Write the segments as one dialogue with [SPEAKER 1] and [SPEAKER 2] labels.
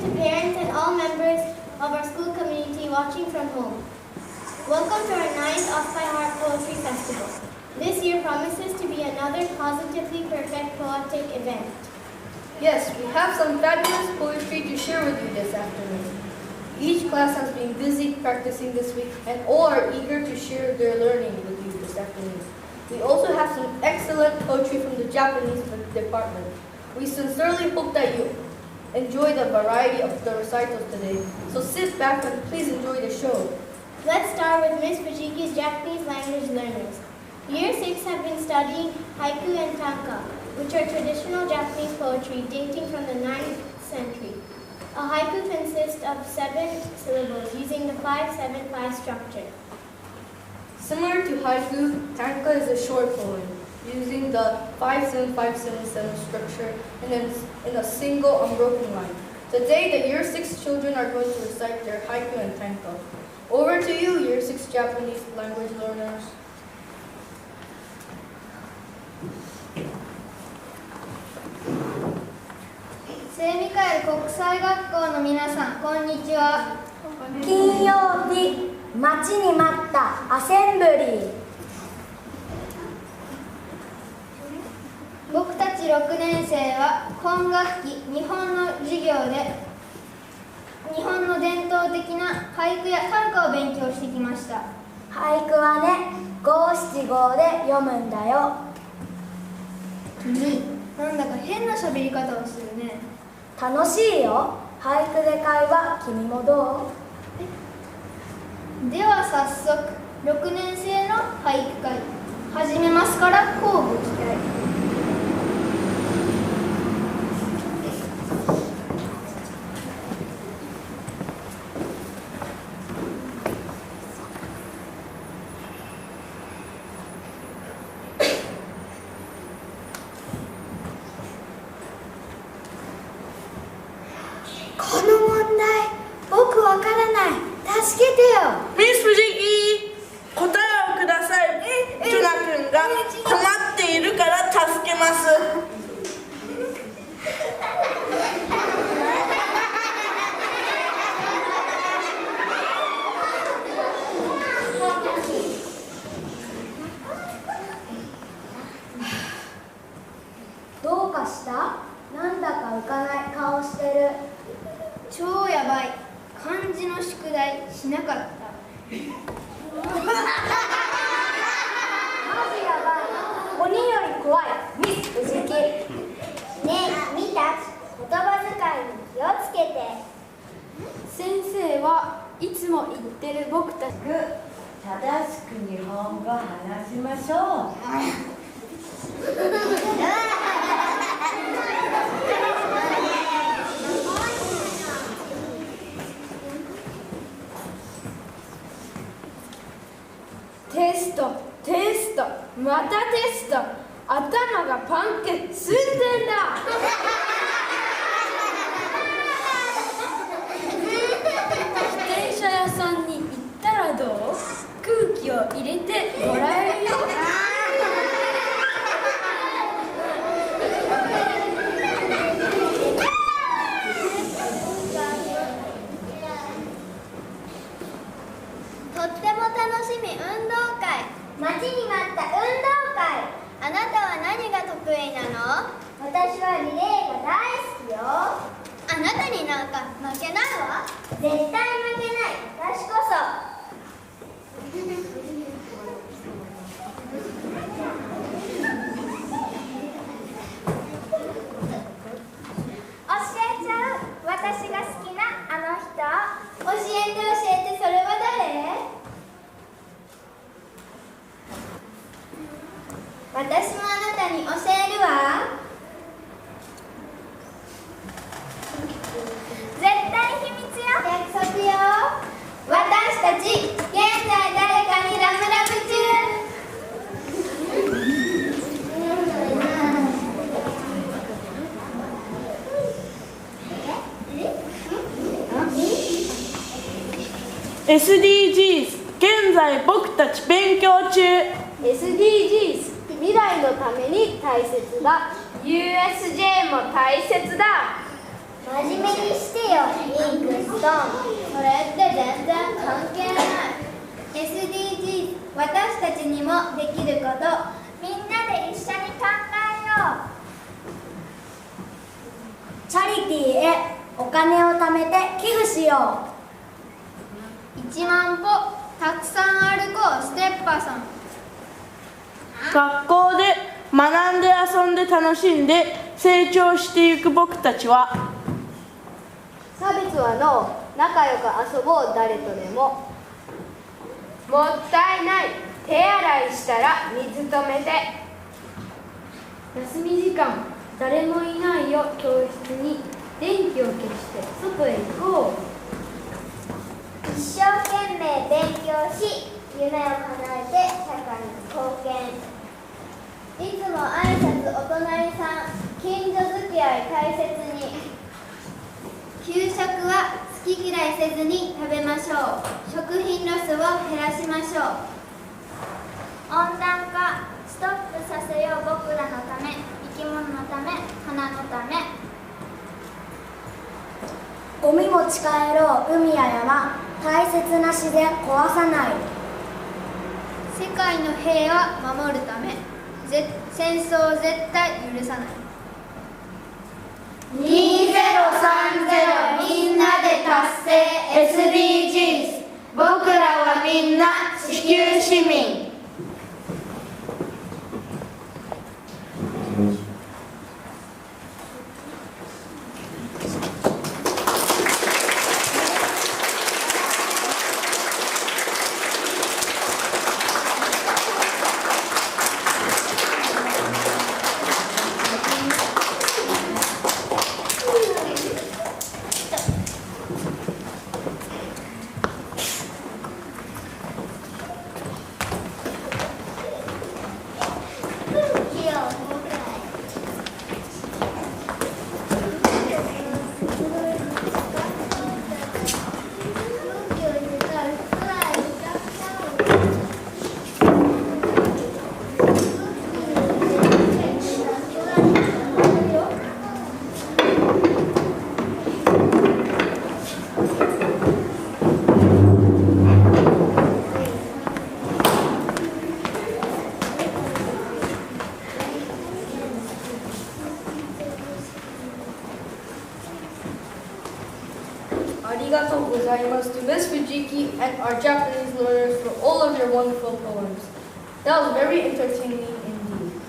[SPEAKER 1] to parents and all members of our school community watching from home. Welcome to our 9th Off by Heart Poetry Festival. This year promises to be another positively perfect poetic event.
[SPEAKER 2] Yes, we have some fabulous poetry to share with you this afternoon. Each class has been busy practicing this week and all are eager to share their learning with you this afternoon. We also have some excellent poetry from the Japanese department. We sincerely hope that you enjoy the variety of the recitals today. So sit back and please enjoy the show.
[SPEAKER 1] Let's start with Ms. Fujiki's Japanese language learners. Year 6 have been studying haiku and tanka, which are traditional Japanese poetry dating from the 9th century. A haiku consists of 7 syllables using the 5-7-5 structure.
[SPEAKER 2] Similar to haiku, tanka is a short poem using the 5-7-5-7-7 structure and then in a single unbroken line. Today, the Year 6 children are going to recite their haiku and tanka. Over to you, Year 6 Japanese language learners.
[SPEAKER 1] SMIS 国際学校の皆さん、こんにちは。
[SPEAKER 3] 金曜日、待ちに待ったアセンブリー。
[SPEAKER 1] 僕たち6年生は今学期日本の授業で日本の伝統的な俳句や短歌を勉強してきました。
[SPEAKER 3] 俳句はね、五七五で読むんだよ。
[SPEAKER 1] なんだか変な喋り方をするね。
[SPEAKER 3] 楽しいよ。俳句で会話、君もど
[SPEAKER 1] う？では早速、6年生の俳句会始めますから乞うご期待。
[SPEAKER 3] この問題、僕わからない。助けてよ。
[SPEAKER 4] ミス・フジキ、答えをください。ジョナ君が困っているから助けます。
[SPEAKER 3] どうかした？なんだか浮かない顔してる。
[SPEAKER 1] 超やばい。漢字の宿題しなかった。
[SPEAKER 3] マジやばい。鬼より怖い。ミス・フジキ。ねえ、見た？言葉遣いに気をつけて。
[SPEAKER 1] 先生はいつも言ってる僕たち。
[SPEAKER 5] 正しく日本語話しましょう。
[SPEAKER 2] テスト、テスト、またテスト。頭がパンク寸前だ。自転車屋さんに行ったらどう？空気を入れてもらえるよ。
[SPEAKER 1] とっても楽しみ運動会。
[SPEAKER 3] 待ちに待った運動会。
[SPEAKER 1] あなたは何が得意なの？
[SPEAKER 3] 私はリレーが大好きよ。
[SPEAKER 1] あなたになんか負けないわ。
[SPEAKER 3] 絶対負けない。私こそ。教えちゃう。私が好きなあの人。
[SPEAKER 1] 教えて、それは誰？私もあなたに教えるわ。絶対秘密よ。約束よ。私たち現在誰かにラブラブ中。
[SPEAKER 4] SDGs、現在僕たち勉強中。
[SPEAKER 2] SDGs、未来のために大切だ。
[SPEAKER 1] USJ も大切だ。
[SPEAKER 3] 真面目にしてよ。それって全然関係ない。 SDGs、 私たちにもできること、みんなで一緒に考えよう。チャリティーへお金を貯めて寄付しよう。1万歩たくさん歩こうステッパーさん。
[SPEAKER 4] 学校で学んで遊んで楽しんで成長していく僕たちは、
[SPEAKER 2] 差別はの仲良く遊ぼう誰とでも。もったいない、手洗いしたら水止めて。休み時間誰もいないよ教室に電気を消して外へ行こう。
[SPEAKER 3] 一生懸命勉強し、夢を叶えて社会に貢献。いつも挨拶お隣さん、近所付き合い大切に。給食は好き嫌いせずに食べましょう。食品ロスを減らしましょう。温暖化ストップさせよう。僕らのため、生き物のため、花のため。ゴミ持ち帰ろう。海や山、大切な自然壊さない。世界の平和守るため、戦争絶対許さない。2030みんなで達成 SDGs、 僕らはみんな地球市民。
[SPEAKER 2] Arigatou gozaimasu to Miss Fujiki and our Japanese learners for all of your wonderful poems. That was very entertaining indeed.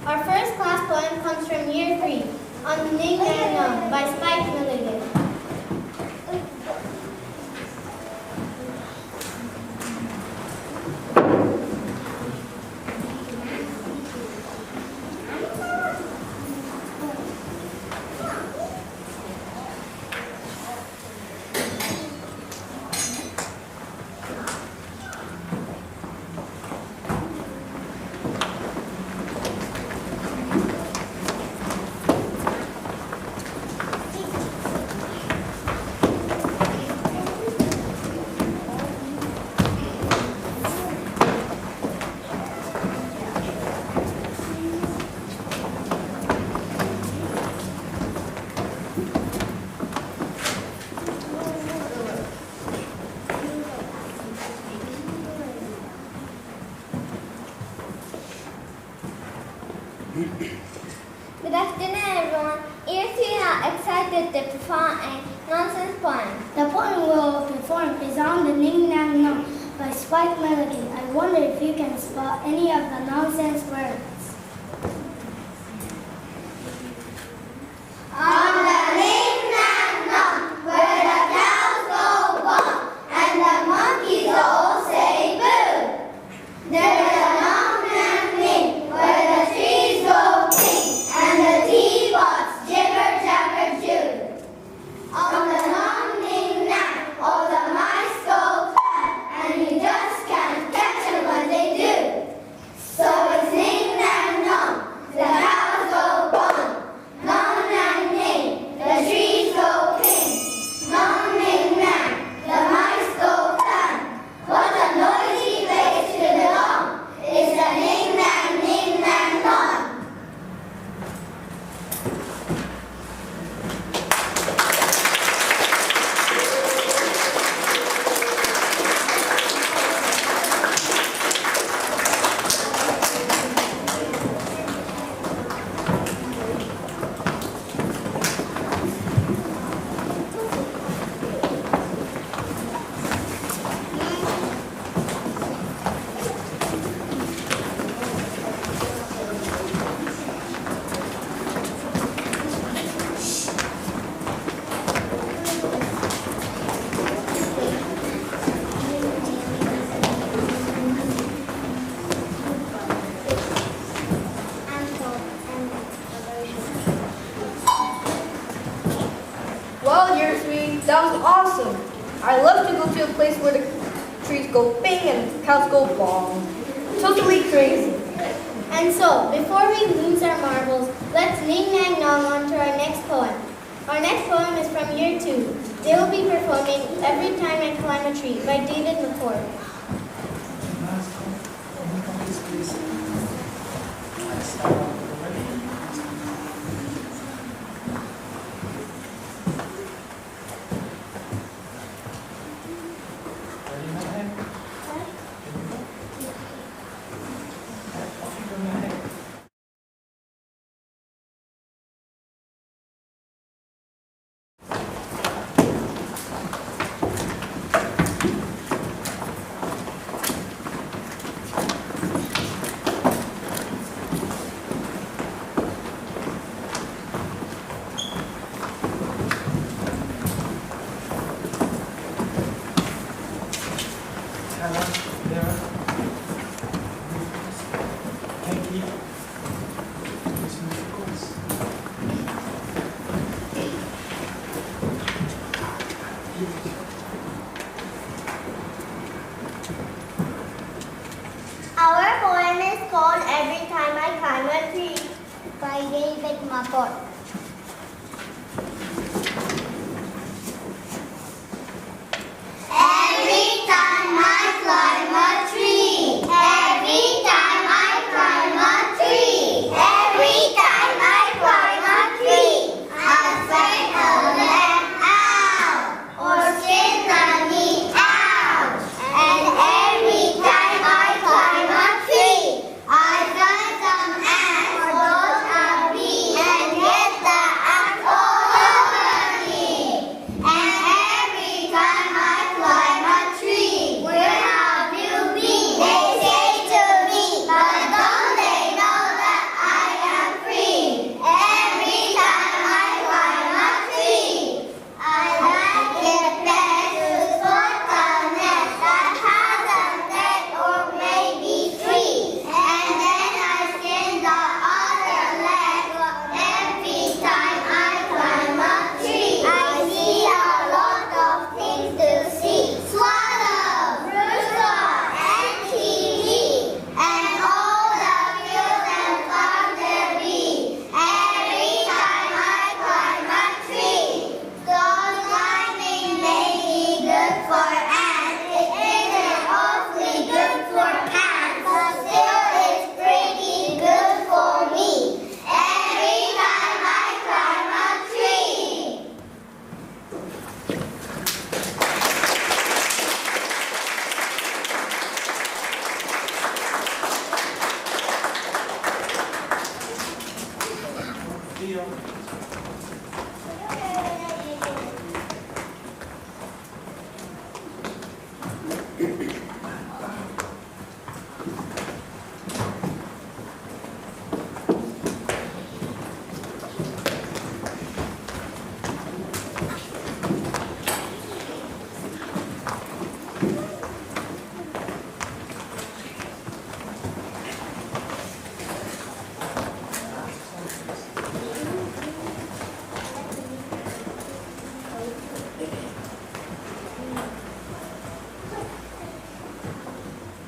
[SPEAKER 1] Our first class poem comes from Year 3, on Ning and Nung by Spike Milligan.
[SPEAKER 3] Good afternoon, everyone. Year 3 are excited to perform a nonsense poem. The poem we will perform is on the Ning Nang Nung by Spike Melody. I wonder if you can spell any of the nonsense words. On the Ning Nang Nung, where the cows go bum and the monkeys all say boo. There's a Nong Nang Ning, where the trees go pink and the teapots jibber jabber Jew. On the Nong Ning Nang, all the mice go fat, and you just can't catch 'em when they do. So it's Ning Nang
[SPEAKER 2] this week. That was awesome. I love to go to a place where the trees go bing and the cows go bong. Totally crazy.
[SPEAKER 1] And so, before we lose our marbles, let's ning nang nong on to our next poem. Our next poem is from year 2. They will be performing Every Time I Climb a Tree by David McCord.
[SPEAKER 3] Our poem is called Every Time I Climb a Tree by David McCord. Every time I climb a tree, every time I climb a tree, every time I climb a tree, I find a leg out or skin a knee out. And every time I climb a tree, I find some ants or those are bees and get the ants all over me. And every time I climb a tree, where have you been? They say to me, but don't they know that I am free? Every time I climb a tree, I like it best to spot a nest that has a egg or maybe 3. And then I skin the other leg. Every time I climb a tree, I see a lot of things to see. Swallow, rooster, and TV, and all the fields and farms there be. Every time I climb a tree, stone climbing may be good for ants. It isn't awfully good for cats, but still it's pretty good for me. Every time I climb a tree.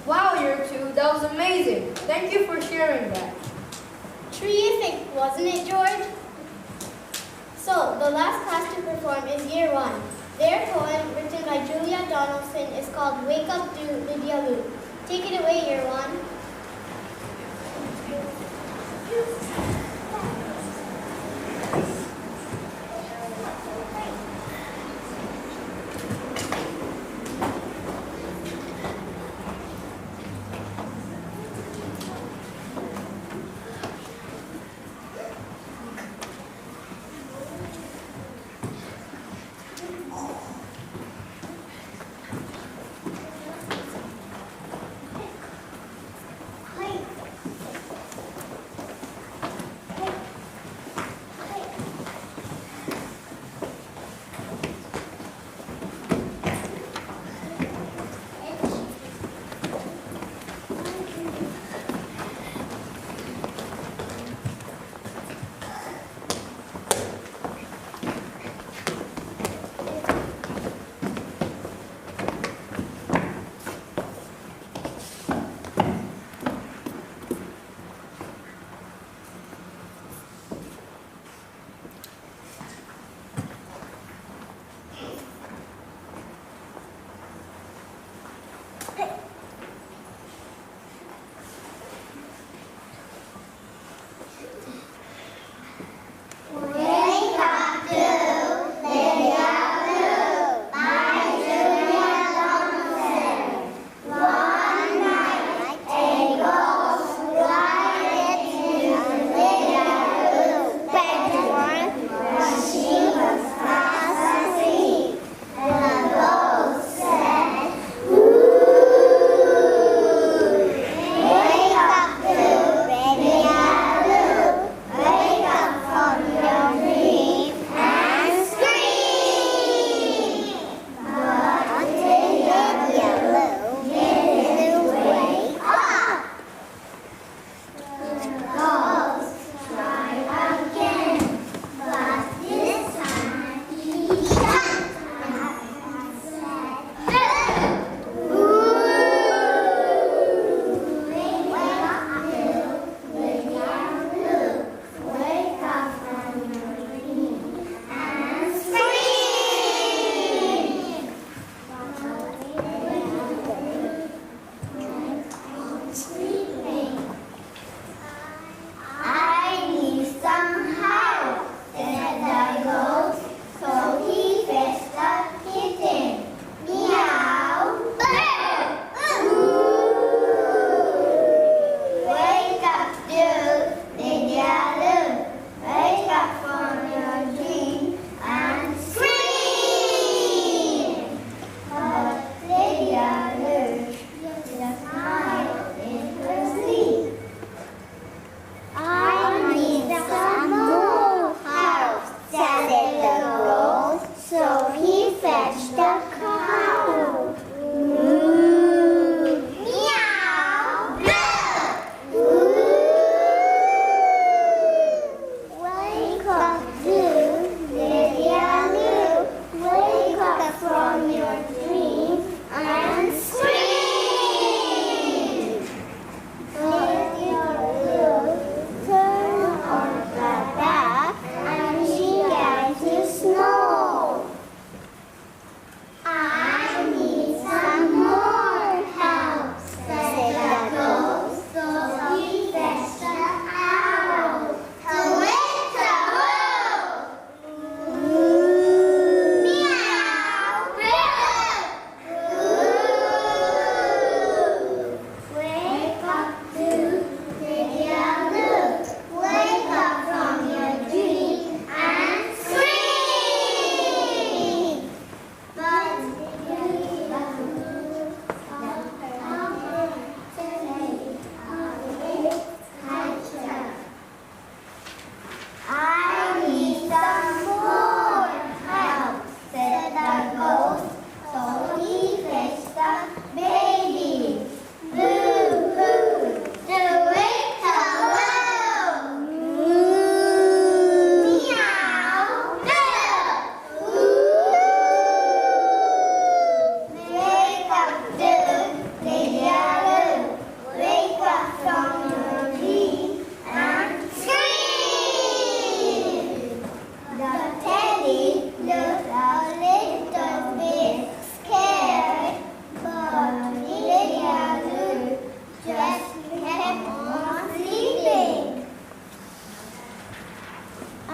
[SPEAKER 2] Wow, year 2, that was amazing. Thank you for sharing that.
[SPEAKER 1] Terrific, wasn't it, George? So, the last class to perform is year 1. Their poem, written by Julia Donaldson, is called Wake Up to Lydia Lou. Take it away, year 1.
[SPEAKER 3] fetch the cow. Moo. Meow. Moo. Wake up, Lou. Lydia Lou. Wake up from your dream and scream. Lydia Lou, turn on the back and she began to snow. I need some more help, said the ghost. So he fetched the owl to wake the world. Meow, wake up to Lydia Lou. Wake up from your dream and scream. But Lydia Lou I need some more help, said the ghost. So he fetched the baby. Boo-hoo, to wake the world. Meow, wake up, Lydia Lou. Wake up from your dream and scream. The teddy looked a little bit scared, but Lydia Lou just kept on sleeping. I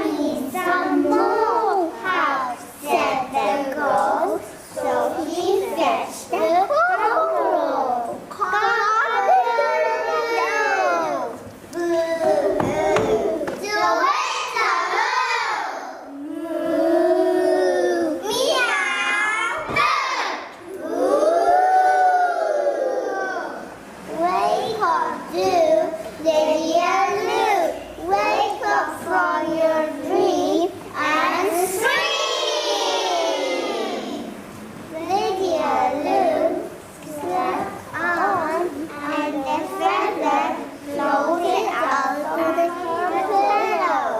[SPEAKER 3] need some more help, said the ghost. So he fetched the cockerel. Cock-a-doodle-doo. Boo-hoo, to wake the world. Moo. Meow. Wake up, Lydia Lou. Wake up from your dream and scream. Lydia Lou slept on, and the feather floated out of her pillow.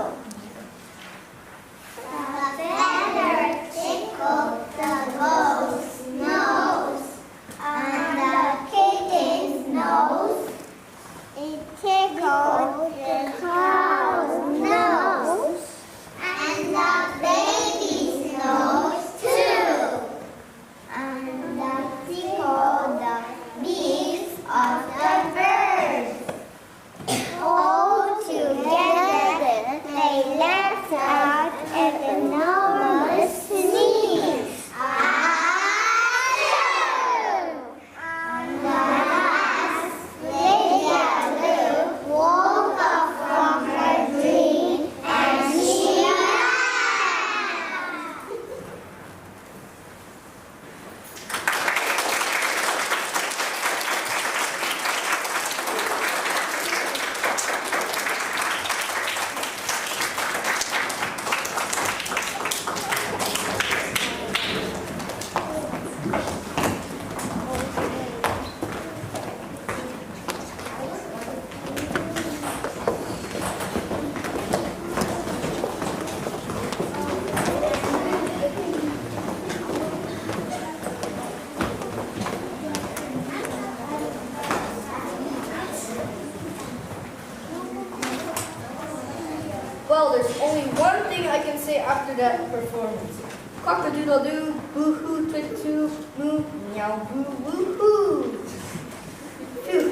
[SPEAKER 3] The feather tickled the ghost's nose, and the kitten's nose. It tickled the cow's nose, and the baby's nose too, and tickled the beaks of the birds. All together they let out an enormous sneeze. Achoo! And last, Lydia Lou woke up from her dream and she laughed.
[SPEAKER 2] Well, there's only one thing I can say after that performance. Cock-a-doodle-doo, boo-hoo, twit-too, moo, meow, boo, woo-hoo. Phew,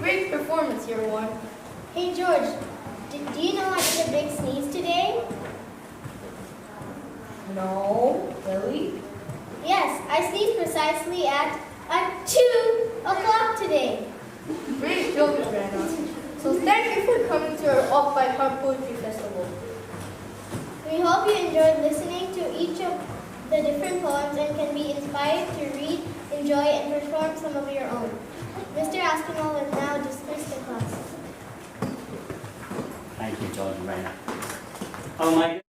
[SPEAKER 2] great performance, everyone.
[SPEAKER 1] Hey George, do you know I did a big sneeze today?
[SPEAKER 2] No, really?
[SPEAKER 1] Yes, I sneezed precisely at 2 o'clock today.
[SPEAKER 2] Great job, Brandon. So thank you for coming to our Off by Heart Poetry Festival.
[SPEAKER 1] We hope you enjoyed listening to each of the different poems and can be inspired to read, enjoy, and perform some of your own. Mr. Aspinall will now dismiss the class.
[SPEAKER 6] Thank you, George and Raina. Oh my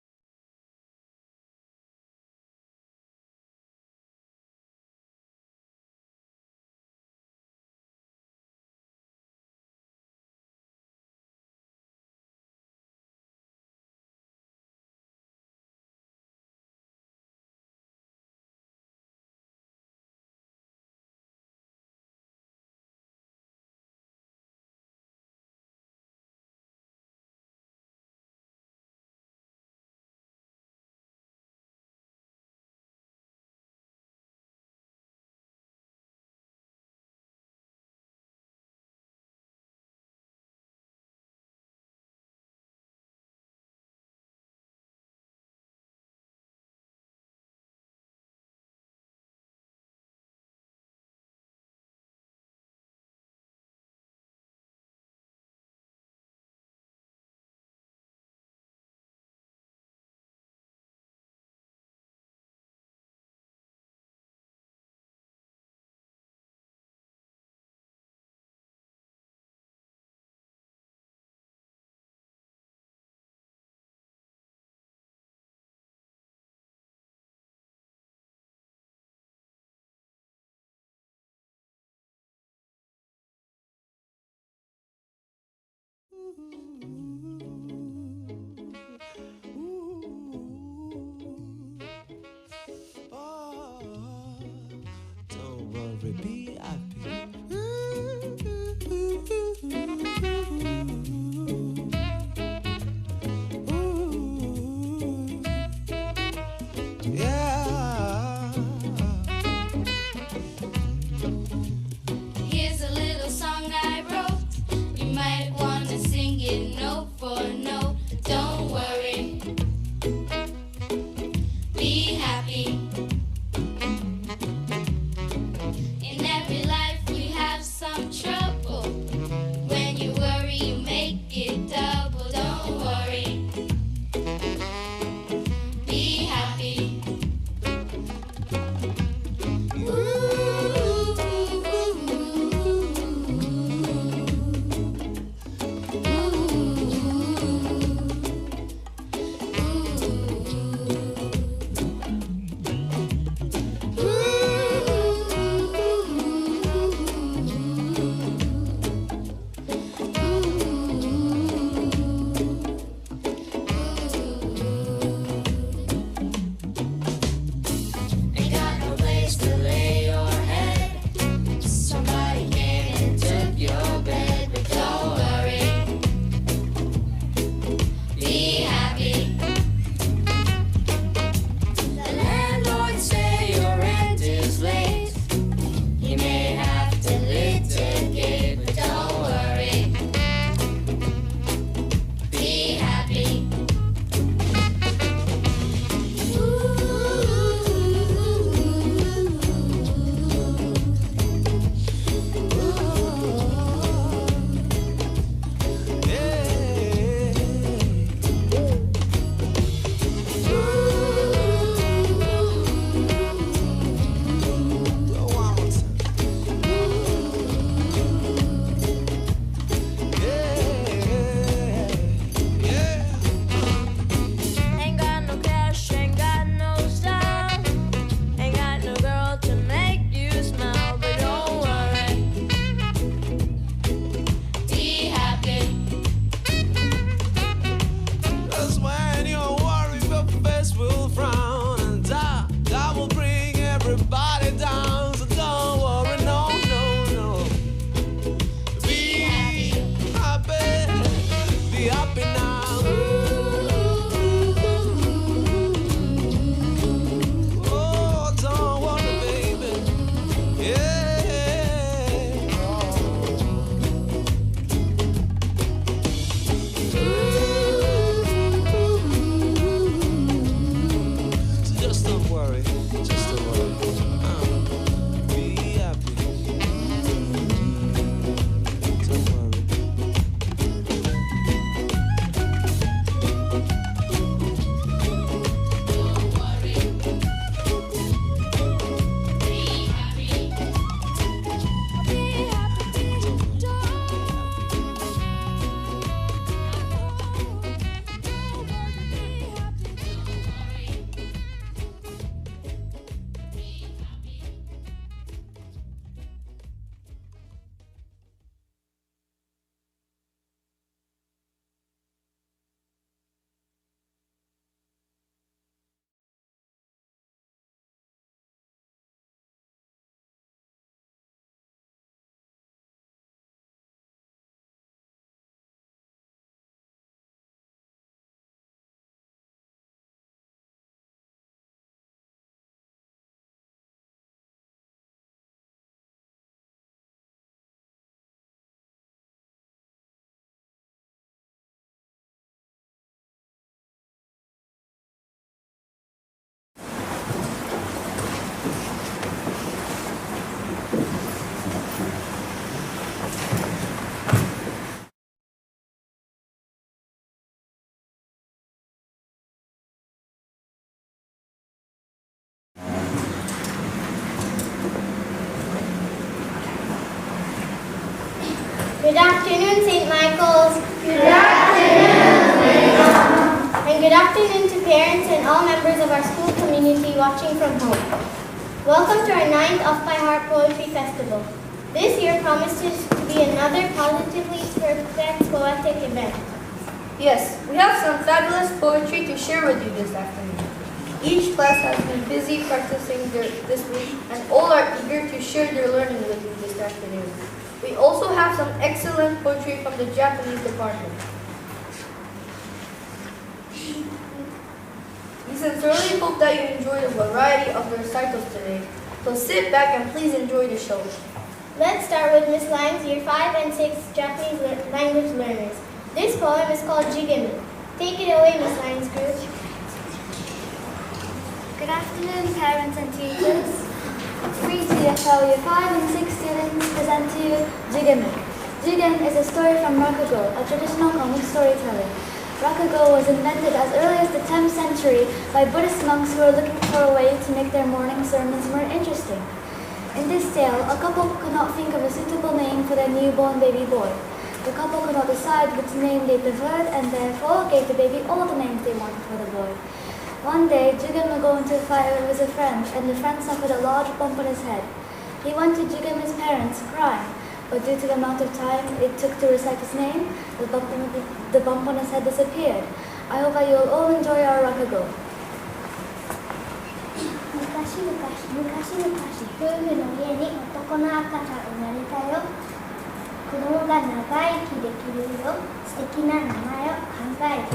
[SPEAKER 6] Don't worry, be happy. Yeah.
[SPEAKER 7] Here's a little song I wrote. You might want to sing it note for note. Don't worry, be happy. In every life we have some trouble. When you worry, you make it double. Don't worry, be happy. Ain't got no place to lay your head. Somebody came and took your bed, but don't worry, be happy. The landlord say your rent is late. You may have to litigate, but don't worry, be happy. Ain't got no cash, ain't got no style, ain't got no girl to make you smile, but don't worry, be happy.
[SPEAKER 6] Cause when you're worried, your face will frown, and that will bring everybody down. So don't worry, no, no, no. Be happy, be happy now. Oh, don't worry, baby. Yeah. So just don't worry, just don't worry. Be happy. Don't worry.
[SPEAKER 7] Don't worry, be happy. Be happy,
[SPEAKER 1] Good afternoon, St. Michael's. Good afternoon. And good afternoon to parents and all members of our school community watching from home. Welcome to our 9th Off by Heart Poetry Festival. This year promises to be another positively perfect poetic event.
[SPEAKER 2] Yes, we have some fabulous poetry to share with you this afternoon. Each class has been busy practicing this week, and all are eager to share their learning with you this afternoon. We also have some excellent poetry from the Japanese department. We sincerely hope that you enjoy the variety of the recitals today. So sit back and please enjoy the show.
[SPEAKER 1] Let's start with Miss Lang's Year 5 and 6 Japanese language learners. This poem is called Jigemi. Take it away, Miss Lang's group.
[SPEAKER 8] Good afternoon, parents and teachers. It's free to FL Year 5 and 6 students present to you Jigen. Jigen is a story from Rakugo, a traditional comic storytelling. Rakugo was invented as early as the 10th century by Buddhist monks who were looking for a way to make their morning sermons more interesting. In this tale, a couple could not think of a suitable name for their newborn baby boy. The couple could not decide which name they preferred and therefore gave the baby all the names they wanted for the boy. One day, Jigen was going to a fire with a friend, and the friend suffered a large bump on his head. He went to Jigen's parents, crying, but due to the amount of time it took to recite his name, the bump on his head disappeared. I hope that you'll all enjoy our Rakugo.
[SPEAKER 3] 昔々夫婦の家に男の赤ちゃん生まれたよ。子供が長生きできるよ。素敵な名前を考えた。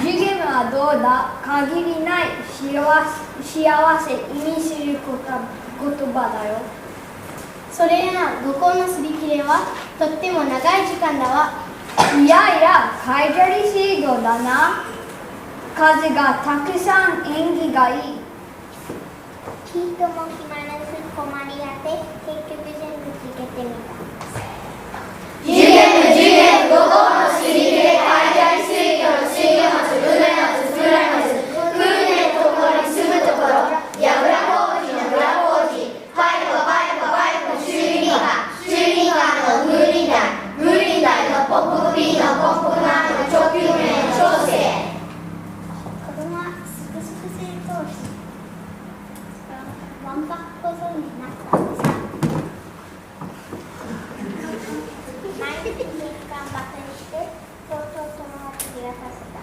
[SPEAKER 9] ジュゲムはどうだ、限りない幸せ意味する言葉だよ。
[SPEAKER 1] それな、五行のすり切れはとっても長い時間だわ。
[SPEAKER 9] いやいや、海砂利水魚だな。数がたくさん縁起がいい。
[SPEAKER 3] きっとも決まらず困り果て、結局全部つけてみた。
[SPEAKER 7] ジュゲム、五行のすり切れ、海砂利水魚の水魚松、うね松、ふら松、風ねのところに住むところ、やぶらこうじのぶらこうじ、パイコシューリンガーのグーリンダイのポンポクビーのポンポクナーの長久命の長生。
[SPEAKER 3] 子供はすくすく成長し、わんぱく小僧になったのさ。毎日日間バカにして、とうとう友達がさせた。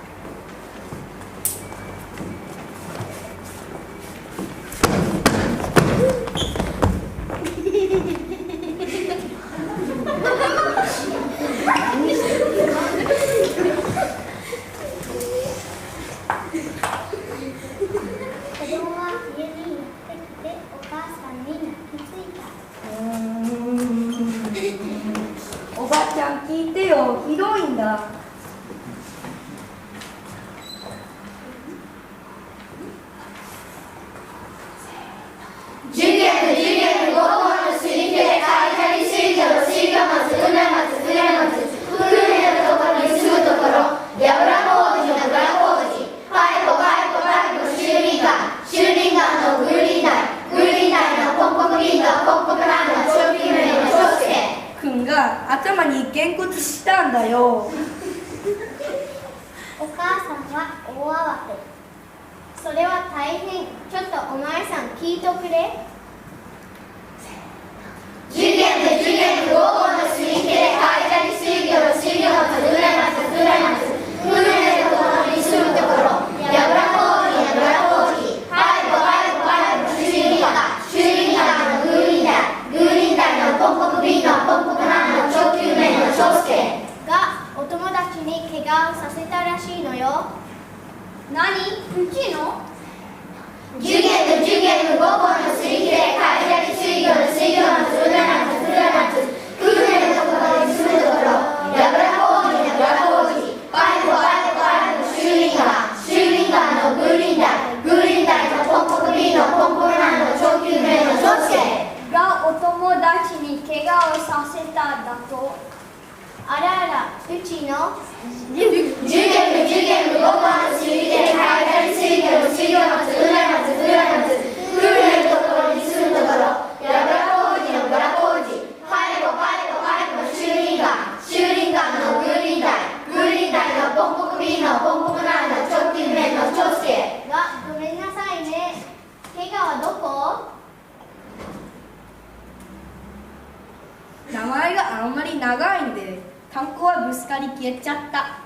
[SPEAKER 9] おばちゃん聞いてよ、ひどいんだ。
[SPEAKER 7] ジュゲム、五行のすり切れ、海砂利水魚の水魚松、うね松、ふれ松、風ねのところに住むところ、やぶらこうじのぶらこうじ、パイコシューリンガーのグーリンダイのポンポクビーのポンポクナーの長久命の長生。
[SPEAKER 9] くんが頭にげんこつしたんだよ。
[SPEAKER 3] お母さんは大慌て。
[SPEAKER 1] それは大変。ちょっとお前さん聞いとくれ。
[SPEAKER 7] ジュゲム、五行のすり切れ、海砂利水魚の水魚松、うね松、ふれ松、風ねのところに住むところ、やぶらこうじのぶらこうじ、パイコシューリンガーのグーリンダイのポンポクビーのポンポクナーの長久命の長生
[SPEAKER 1] がお友達に怪我をさせたらしいのよ。
[SPEAKER 9] 何？うちの？
[SPEAKER 7] ジュゲム、五行のすり切れ、海砂利水魚の水魚松、うね松、ふれ松、風ねのところに住むところ、やぶらこうじのぶらこうじ、パイコシューリンガーのグーリンダイのポンポクビーのポンポクナーの長久命の長生
[SPEAKER 9] がお友達に怪我をさせただと。
[SPEAKER 1] あらあら、うちの
[SPEAKER 7] ジュゲム、五行のすり切れ、海砂利水魚の水魚松、うね松、ふれ松、風ねのところに住むところ、やぶらこうじのぶらこうじ、パイコシューリンガーのグーリンダイのポンポクビーのポンポクナーの長久命の長生
[SPEAKER 1] がごめんなさいね。怪我はどこ？
[SPEAKER 9] あんまり長いんで単行はぶつかり消えちゃった。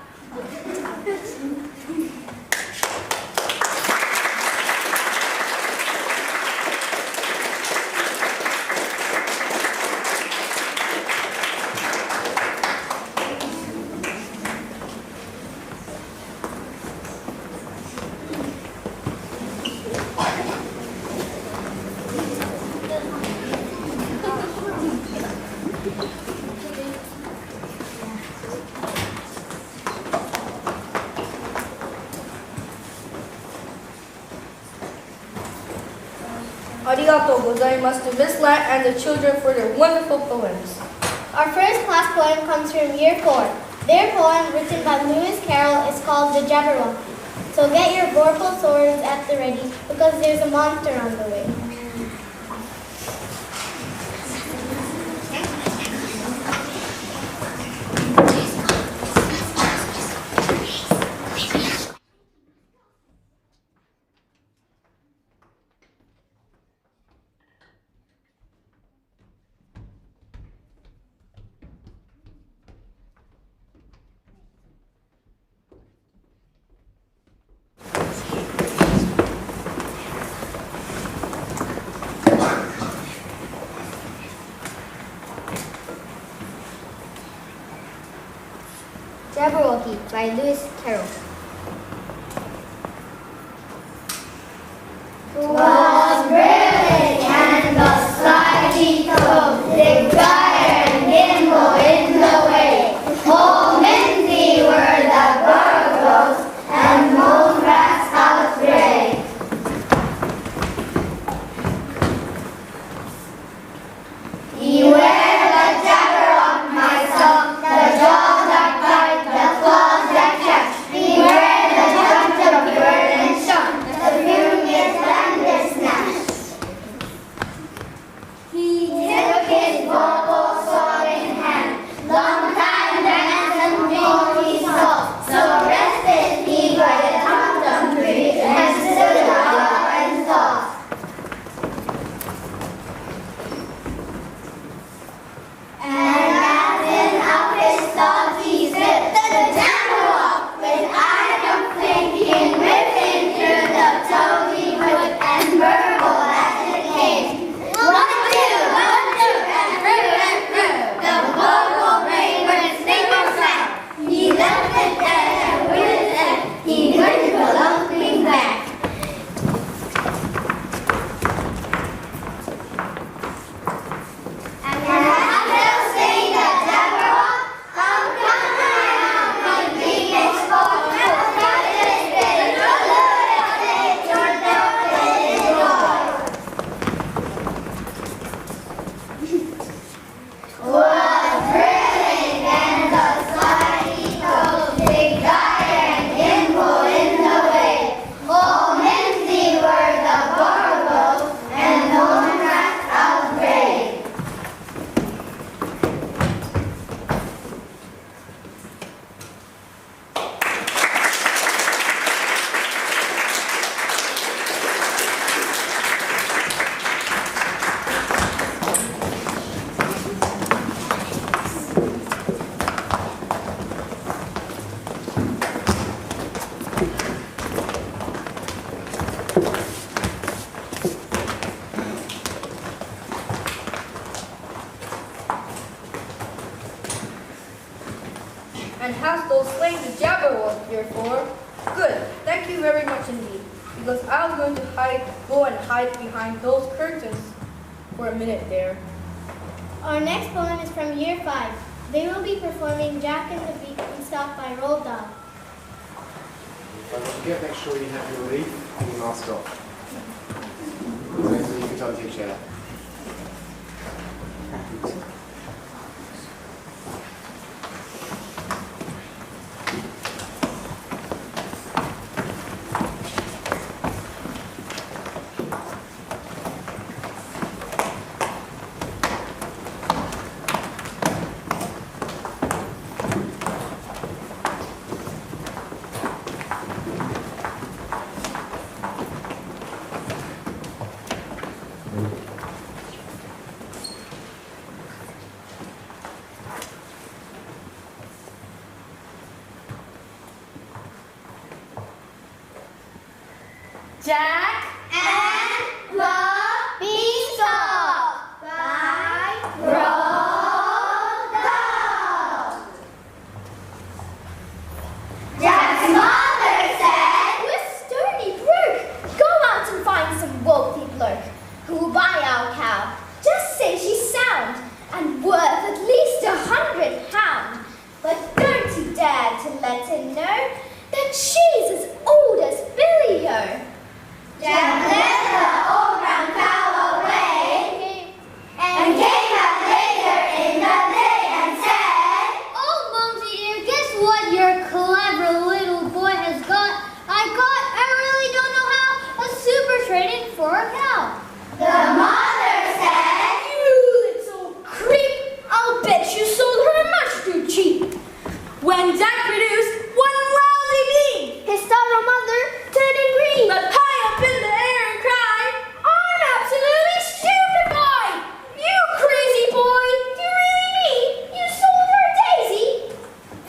[SPEAKER 2] Arigatou gozaimasu to Miss Lat and the children for their wonderful poems.
[SPEAKER 1] Our first class poem comes from Year 4. Their poem, written by Lewis Carroll, is called The Jabberwocky. So get your vorpal swords at the ready, because there's a monster on the way.
[SPEAKER 8] Jabberwocky by Lewis Carroll.
[SPEAKER 7] Was brilliant and was slightly cold, the gyre and gimble in the way. Oh, minty were the burgos, and moon rats out gray. Beware the jabberwock, my son, the jaws that bite, the claws that catch. Beware the jump of bird and shot, the furious thunder snatch. He took his vocal sword in hand, long time the handsome dream he saw. So rested he by the tum-tum tree, and stood up and thought. And as in up his thoughts he slipped, the jabberwock with eye of thinking ripped him through the toady wood and burbled as it came. 1, 2, 1, 2, and through. The vocal brain went snake snack. He left it dead, and with his head he went galumphing back. And they'll say that jabberwock, come on, being exposed, cut his face, was thrilling and the slimy toad, big gyre and gimble in the way. Oh, minty were the burgos, and moon rats out gray.
[SPEAKER 2] And hast thou slain the jabberwock, therefore? Good, thank you very much indeed, because I was going to go and hide behind those curtains for a minute there.
[SPEAKER 1] Our next poem is from Year 5. They will be performing Jack and the Beanstalk by Roald Dahl.
[SPEAKER 10] Don't forget, make sure you have your leaf and your mask off. So you can turn to your chair.
[SPEAKER 1] Jack and the Beanstalk by Roald Dahl. Jack's mother said, "With sturdy work, go out and find some wealthy clerk who will buy our cow. Just say she's sound and worth at least £100. But don't you dare to let him know that she's as old as Billy O." Jack led the old brown cow away and came back later in the day and said,
[SPEAKER 3] "Oh, Mumsy dear, guess what your clever little boy has got? I really don't know how, a super trade-in for a cow."
[SPEAKER 1] The mother said, "You little creep, I'll bet you sold her much too cheap." When Jack produced one lousy bean, his startled mother turned green, but high up in the air and cried, "I'm absolutely stupefied! You crazy boy, do you really mean you sold her Daisy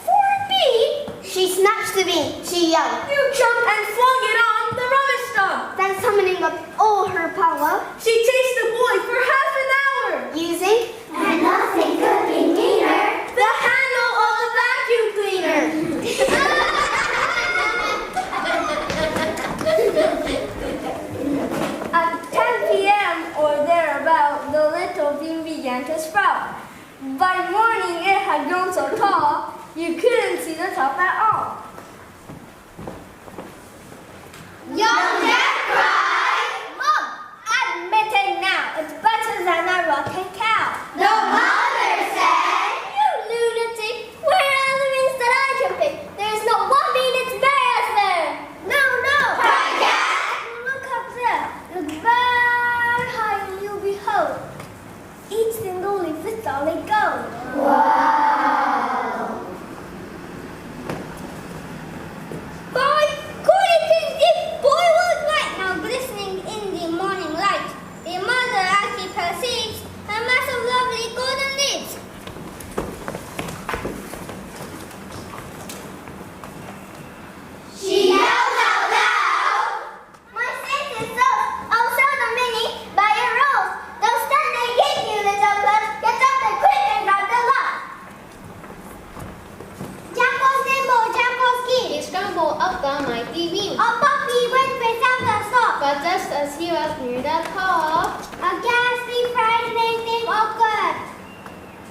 [SPEAKER 1] for a bean?" She snatched the bean, she yelled. You jumped and flung it on the rubbish dump. Then summoning up all her power, she chased the boy for half an hour, using, and nothing could be meaner, the handle of the vacuum cleaner.
[SPEAKER 9] At 10 p.m. or thereabout, the little bean began to sprout. By morning, it had grown so tall, you couldn't see the top at all.
[SPEAKER 1] Young Jack cried, "Mom, admit it now, it's better than a rotten cow." The mother said, "You lunatic, where are the beans that I can pick? There's not one bean, it's bears there." "No, no," cried Jack.
[SPEAKER 3] Look up there, look very high and you'll behold. Each single leaf is solid gold.
[SPEAKER 1] Wow. Boy, couldn't this boy look like how glistening in the morning light? The mother actually perceives a mass of lovely golden leaves. She yelled out loud, "My sense is so, I'll sell the mini by your rules. Don't stand there, get you little bird. Get up there quick and grab the lot." Jack was nimble, Jack was keen. He scrambled up the mighty beam. A puppy went without a stop. But just as he was near the top, a ghastly frightening thing occurred.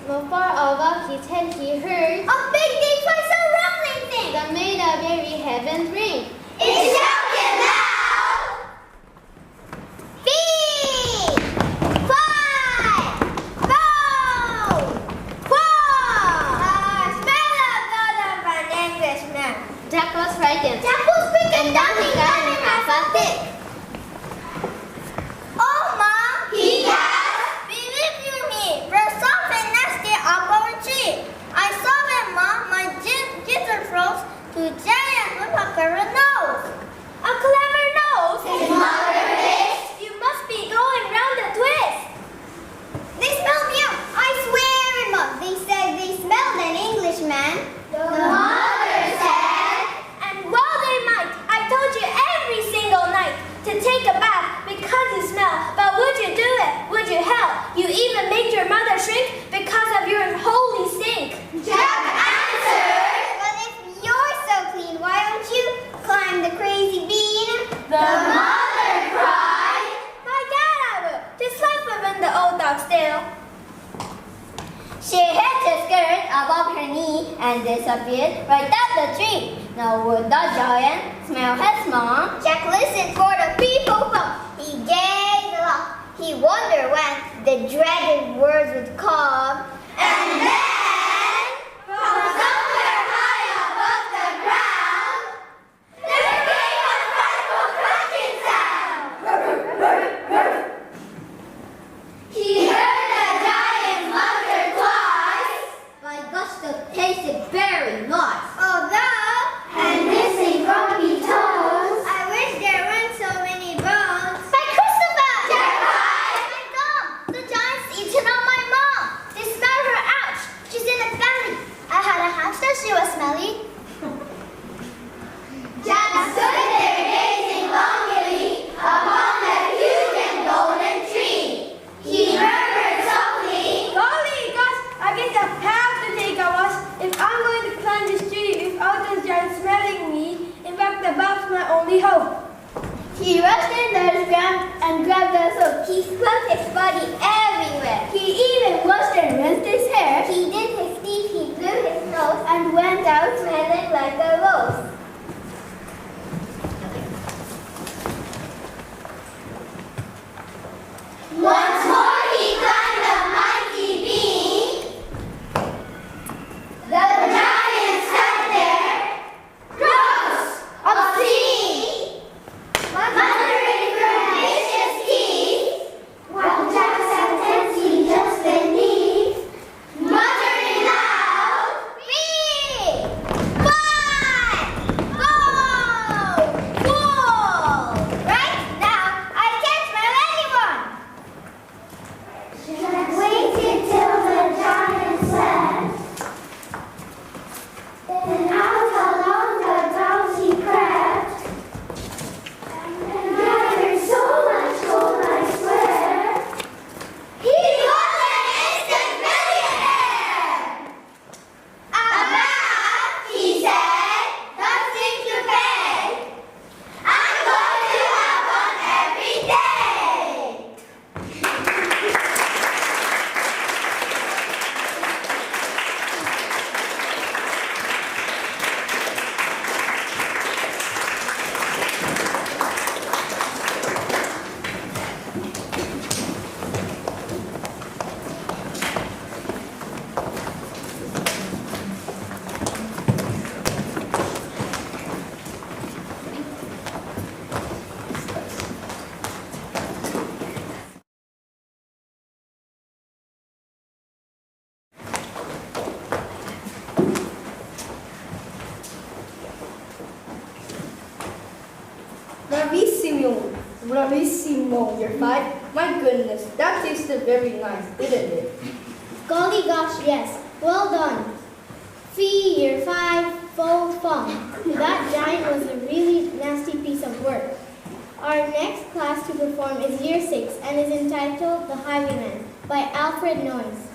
[SPEAKER 1] Not far above his head he heard a big deep voice, a rumbling thing that made a very heavens ring. It shouted loud, "Feed! Fight! Roll! Fall! Smell of blood of an Englishman." Jack was frightened. Jack was quick and down he got in half a stick. "Oh, Mom," he gasped, "believe you me, we're soft and nasty up our tree. I saw him, Mom, my gizzard froze to giant with a clever nose." "A clever nose?" his mother hissed. "You must be going round a twist." "They smelled me out, I swear it, Mom. They said they smelled an Englishman." The mother said, "And well they might. I told you every single night to take a bath because you smell. But would you do it? Would you help? You even made your mother shrink because of your unholy stink." Jack answered, "But if you're so clean, why don't you climb the crazy bean?" The mother cried, "My dad I will, to slap within the old dog's tail." She hit the skirt above her knee and disappeared right up the tree. Now would the giant smell his mom? Jack listened for the people from. He gazed aloft. He wondered when the dreaded words would come. And then, from somewhere high above the ground, there came a frightful crunching sound. He heard the giant mutter twice. "My gosh, the taste is very nice. Although, and missing grumpy toes, I wish there weren't so many bones." "By Christopher!" Jack cried. "My gum! The giant's eaten on my mom! They smell her out!
[SPEAKER 3] He scrubbed his body everywhere.
[SPEAKER 9] He even washed and rinsed his hair.
[SPEAKER 3] He did his teeth, he blew his nose, and went out smelling like a rose.
[SPEAKER 7] Once more he climbed a mighty beam. The giant sat there, cross of sea, muttering from vicious teeth, while Jack sat tensely just beneath, muttering loud, "Me! 5, 4, 4!"
[SPEAKER 3] Right now, I can't smell anyone.
[SPEAKER 7] Jack waited till the giant slept, then out along the boughs he crept, and gathered so much gold, I swear, he was an instant millionaire. About, he said, nothing to pay. I'm going to have one every day.
[SPEAKER 2] Bravissimo, bravissimo, year 5. My goodness, that tasted very nice, didn't it?
[SPEAKER 1] Golly gosh, yes. Well done. Fee, year 5, faux fum. That giant was a really nasty piece of work. Our next class to perform is year 6 and is entitled The Highwayman by Alfred Noyes.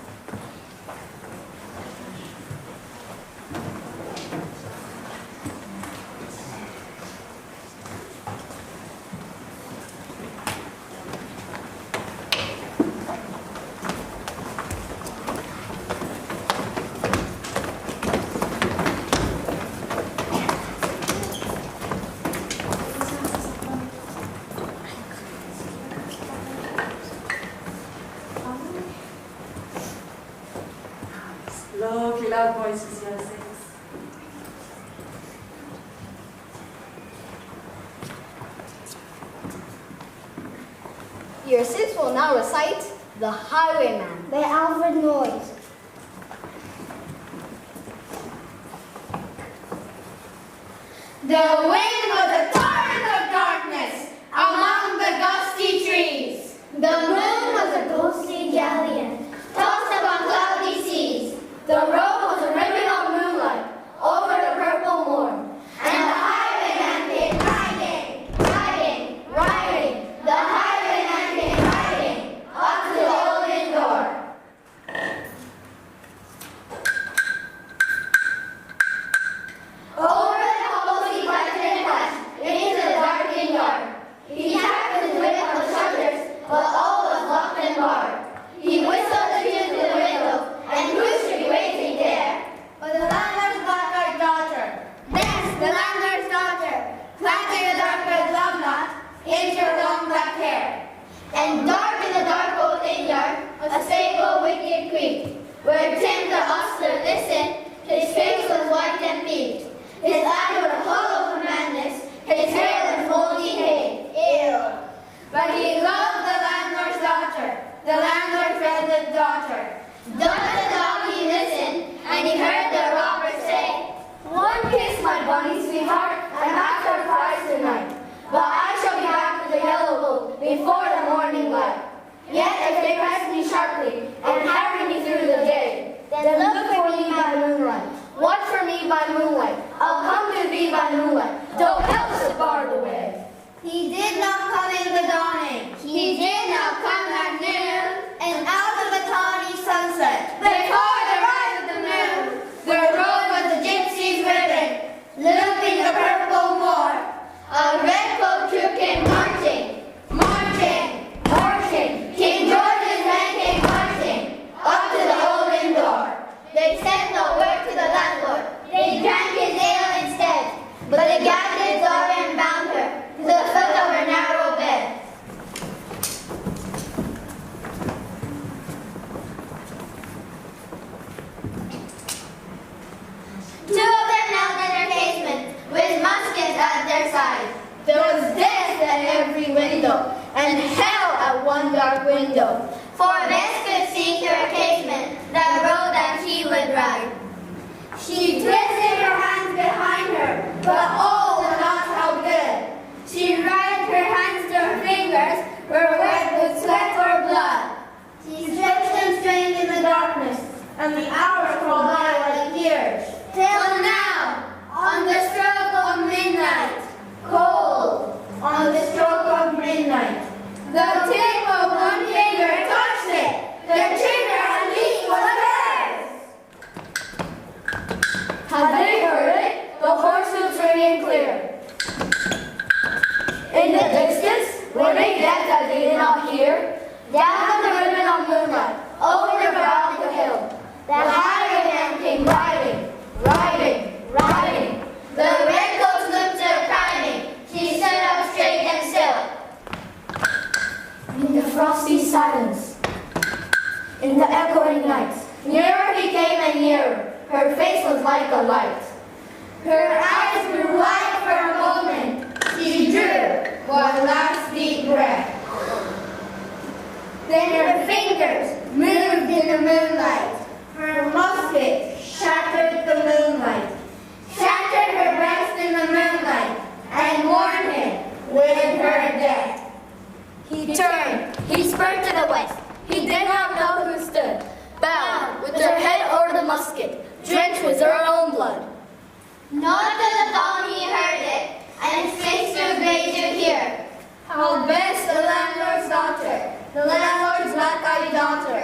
[SPEAKER 5] Low, loud voices, yes.
[SPEAKER 2] Year 6 will now recite The Highwayman.
[SPEAKER 1] By Alfred Noyes.
[SPEAKER 7] The wind was a torrent of darkness among the gusty trees. The moon was a ghostly galleon tossed upon cloudy seas. The road was a ribbon of moonlight over the purple morn. And the highwayman came riding, riding, riding. The highwayman came riding up to the old inn door. Over the cobbles he collected and hell at one dark window. For this could see through a casement the road that he would ride. She twisted her hands behind her, but all was not how good. She writhed her hands to her fingers, were wet with sweat or blood. She stretched and strained in the darkness, and the hours crawled by like years. Till now, on the stroke of midnight, cold, on the stroke of midnight, the tip of one finger touched it. The trigger at least was hers. Had they heard it, the horse was ringing clear. In the distance, were they deaf that they did not hear? Down the ribbon of moonlight, over the brow of the hill, the highwayman came riding, riding, riding. The redcoats looked at her kindly. She stood up straight and still. In the frosty silence, in the echoing night, nearer he came and nearer. Her face was like a light. Her eyes grew wide for a moment. She drew one last deep breath. Then her fingers moved in the moonlight. Her musket shattered the moonlight, shattered her breast in the moonlight, and warned him with her death. He turned, he spurred to the west. He did not know who stood, bowed with her head over the musket, drenched with her own blood. Not to the dawn he heard it, and his face grew gray to hear. How best the landlord's daughter, the landlord's black-eyed daughter,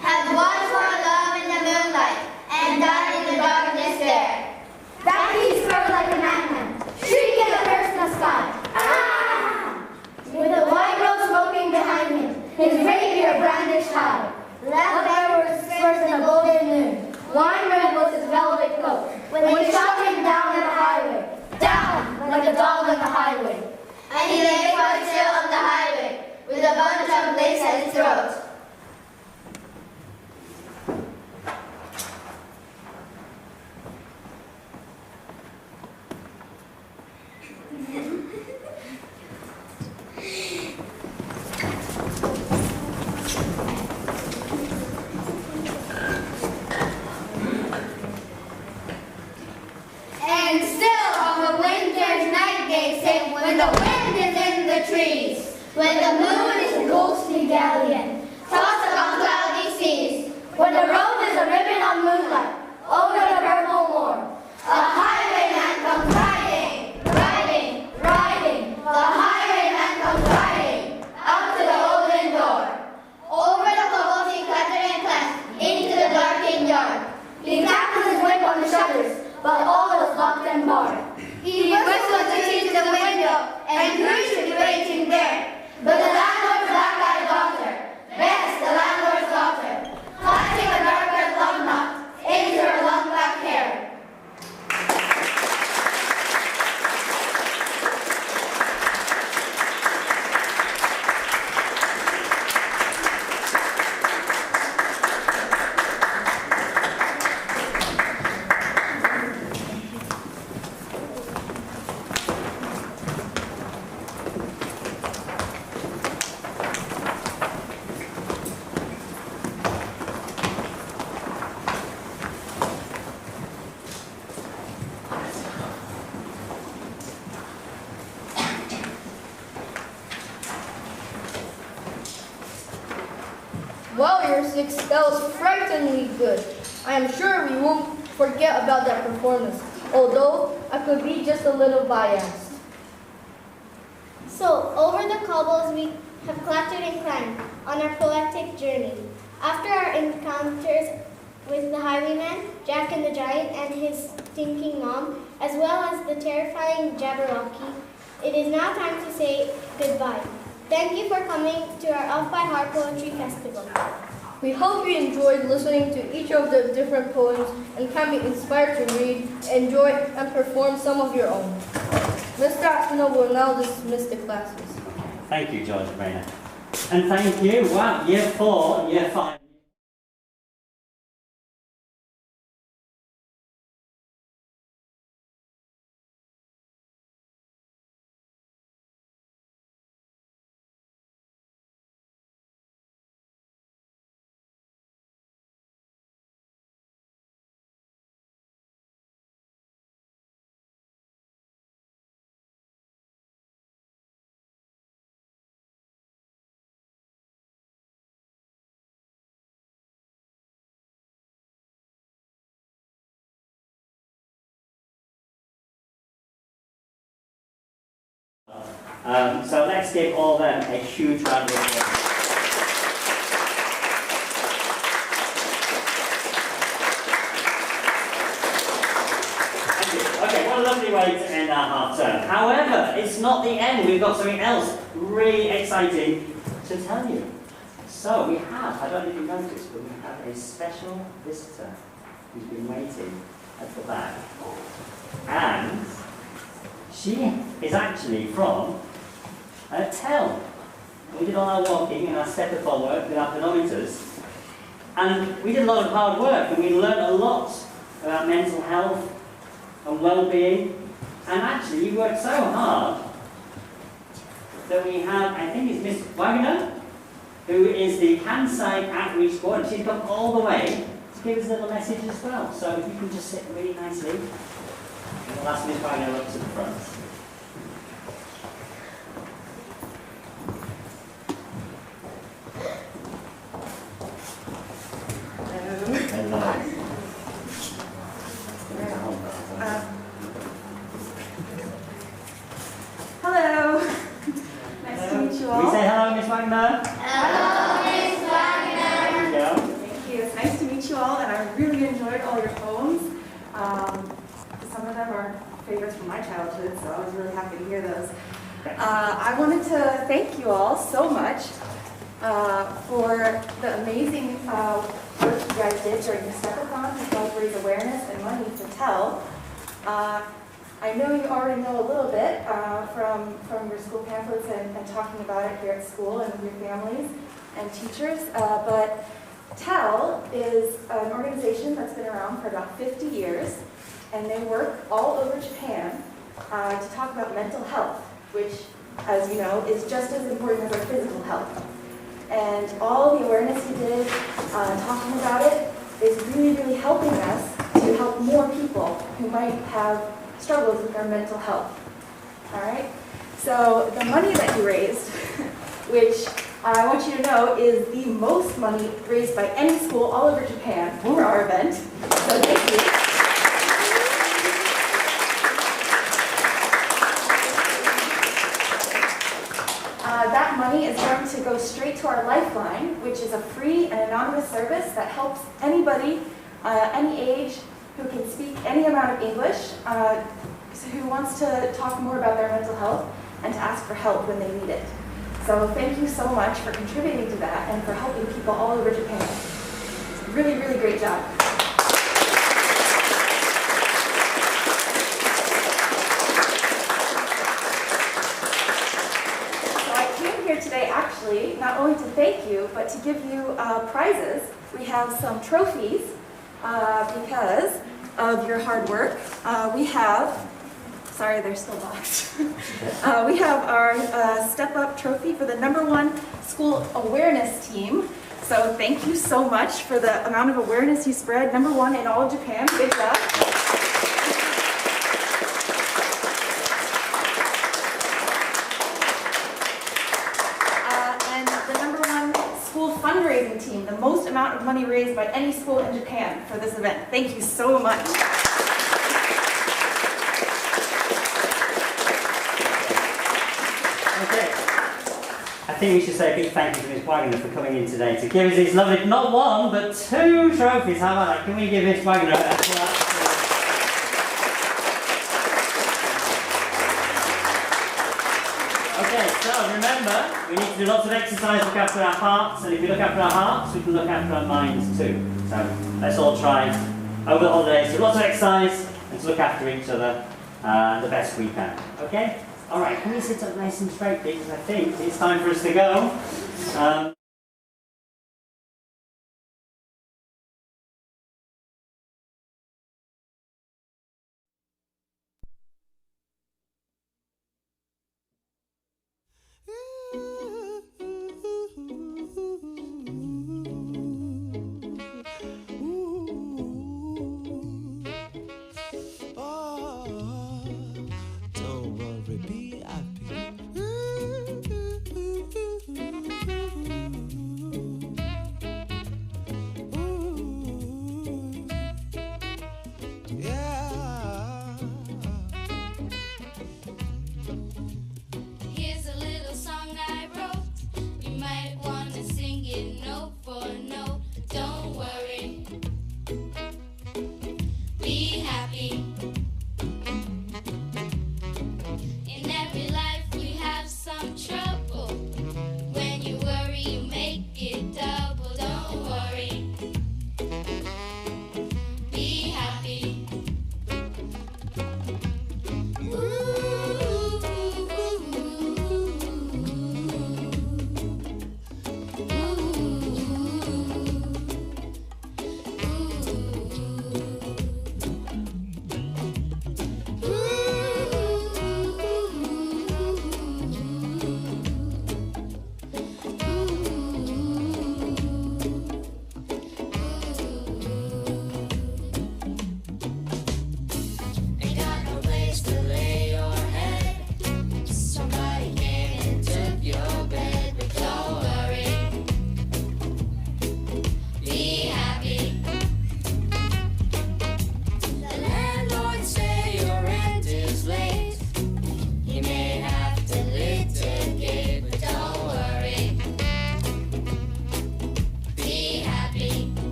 [SPEAKER 7] had watched for a love in the moonlight, and died in the darkness there. Back he strode like a madman, shrieking the curse in the sky. Ah! With the white road smoking behind him, his rapier brandished high. Left there were spurs in the golden noon. Wine red was his velvet coat, when he shot him down on the highway, down like a dog on the highway. And he lay quite still on the highway, with a bunch of lace at his throat. And still on the winter's night they sing, when the wind is in the trees, when the moon is a ghostly galleon, tossed upon cloudy seas, when the road is a ribbon of moonlight, over the purple moor. A highwayman comes riding, riding, riding. The highwayman comes riding, up to the open door. Over the cobbles he clattered and clanked, into the darkened yard. He tapped with his whip on the shutters, but all was locked and barred. He whistled to see to the window, and who should be waiting there but the landlord's black-eyed daughter, Bess, the landlord's daughter, clutching a dark red love knot into her long black hair.
[SPEAKER 2] Well, year 6, that was frighteningly good. I am sure we won't forget about that performance, although I could be just a little biased.
[SPEAKER 1] So, over the cobbles we have clattered and climbed on our poetic journey. After our encounters with the highwayman, Jack and the Giant, and his stinking mom, as well as the terrifying Jabberwocky, it is now time to say goodbye. Thank you for coming to our Off by Heart Poetry Festival.
[SPEAKER 2] We hope you enjoyed listening to each of the different poems and can be inspired to read, enjoy, and perform some of your own. Mr. Aspinall will now dismiss the classes.
[SPEAKER 11] Thank you, George Rayner. And thank you, wow, year 4 and year 5. So let's give all of them a huge round of applause. Okay, what a lovely way to end our half term. However, it's not the end. We've got something else really exciting to tell you. So we have, I don't know if you noticed, but we have a special visitor who's been waiting at the back. And she is actually from TEL. We did all our walking and our step-up work with our pedometers. And we did a lot of hard work and we learned a lot about mental health and well-being. And actually, you worked so hard that we have, I think it's Miss Wagner, who is the Kansai Outreach Coordinator. She's come all the way to give us a little message as well. So if you can just sit really nicely, and we'll ask Miss Wagner up to the front. Hello.
[SPEAKER 12] Hello. Nice to meet you all.
[SPEAKER 11] We say hello, Miss Wagner.
[SPEAKER 7] Hello, Miss Wagner.
[SPEAKER 11] There you go.
[SPEAKER 12] Thank you. It's nice to meet you all, and I really enjoyed all your poems. Some of them are favorites from my childhood, so I was really happy to hear those. I wanted to thank you all so much for the amazing work you guys did during the Step-a-thon to help raise awareness and money for TEL. I know you already know a little bit from your school pamphlets and talking about it here at school and with your families and teachers, but TEL is an organization that's been around for about 50 years, and they work all over Japan to talk about mental health, which, as you know, is just as important as our physical health. And all the awareness you did talking about it is really, really helping us to help more people who might have struggles with their mental health. All right? So the money that you raised, which I want you to know is the most money raised by any school all over Japan for our event. So thank you. That money is going to go straight to our Lifeline, which is a free and anonymous service that helps anybody, any age, who can speak any amount of English, who wants to talk more about their mental health and to ask for help when they need it. So thank you so much for contributing to that and for helping people all over Japan. It's a really, really great job. Today, actually, not only to thank you, but to give you prizes. We have some trophies because of your hard work. We have, sorry, they're still boxed. We have our Step Up trophy for the #1 school awareness team. So thank you so much for the amount of awareness you spread. #1 in all of Japan. Good job. Fundraising team, the most amount of money raised by any school in Japan for this event. Thank you so much.
[SPEAKER 11] Okay. I think we should say a big thank you to Miss Wagner for coming in today to give us these lovely, not one, but 2 trophies. How about that? Can we give Miss Wagner a clap? Okay, so remember, we need to do lots of exercise, look after our hearts, and if we look after our hearts, we can look after our minds too. So let's all try over the holidays to do lots of exercise and to look after each other the best we can. Okay? Alright, can we sit up nice and straight, because I think it's time for us to go.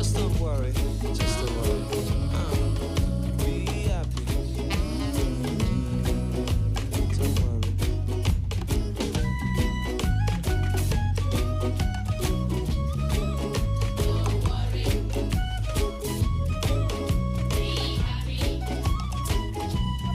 [SPEAKER 6] just don't worry.